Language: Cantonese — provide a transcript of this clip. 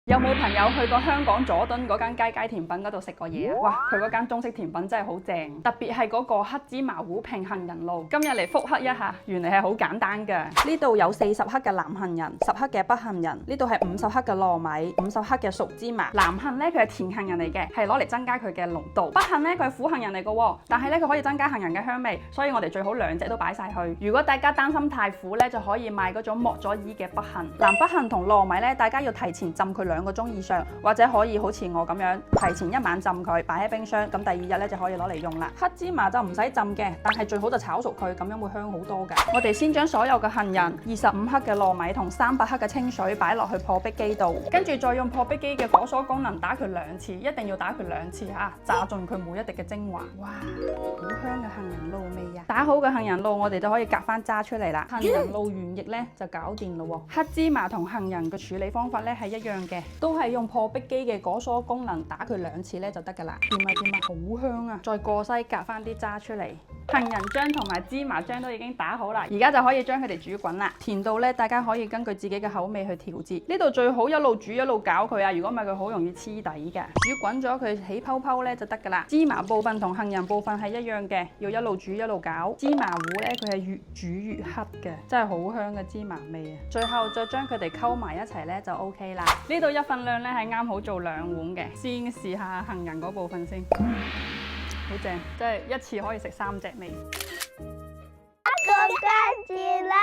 有冇朋友去過香港佐敦嗰間街甜品嗰度食過嘢啊？哇，佢嗰間中式甜品真係好正，特別係嗰個黑芝麻糊拼杏仁露。今日嚟復刻一下，原嚟係好簡單㗎。呢度有40克嘅南杏仁，10克嘅北杏仁，呢度係50克嘅糯米，50克嘅熟芝麻。南杏咧佢係甜杏仁嚟嘅，係攞嚟增加佢嘅濃度。北杏咧佢係苦杏仁嚟嘅喎，但係咧佢可以增加杏仁嘅香味，所以我哋最好兩隻都擺晒去。如果大家擔心太苦咧，就可以買嗰種剝咗衣嘅北杏。南北杏同糯米咧，大家要提前浸佢2個鐘以上。或者可以好似我咁樣提前1晚浸佢，擺喺冰箱，咁第2日咧就可以攞嚟用啦。黑芝麻就唔使浸嘅，但係最好就炒熟佢，咁樣會香好多㗎。我哋先將所有嘅杏仁、25克嘅糯米同300克嘅清水擺落去破壁機度，跟住再用破壁機嘅火鎖功能打佢2次，一定要打佢2次嚇，炸盡佢每一滴嘅精華。哇，好香嘅杏仁露味啊！打好嘅杏仁露，我哋就可以隔翻渣出嚟啦。杏仁露原液咧就搞掂咯喎。黑芝麻同杏仁嘅處理方法咧係一樣嘅，都係用破壁機嘅果鎖功能打佢2次咧就得㗎啦。掂啊掂啊，好香啊！再過篩隔翻啲渣出嚟。杏仁漿同埋芝麻漿都已經打好啦，而家就可以將佢哋煮滾啦。甜度咧，大家可以根據自己嘅口味去調節。呢度最好一路煮一路攪佢啊，如果唔係佢好容易黐底嘅。煮滾咗佢起泡泡咧就得㗎啦。芝麻部分同杏仁部分係一樣嘅，要一路煮一路攪。芝麻糊咧佢係越煮越黑嘅，真係好香嘅芝麻味啊！最後再將佢哋溝埋一齊咧就 OK 啦。呢度1份量咧係啱好做2碗嘅，先試下杏仁嗰部分先。好正，即係一次可以食3隻味。個關注啦！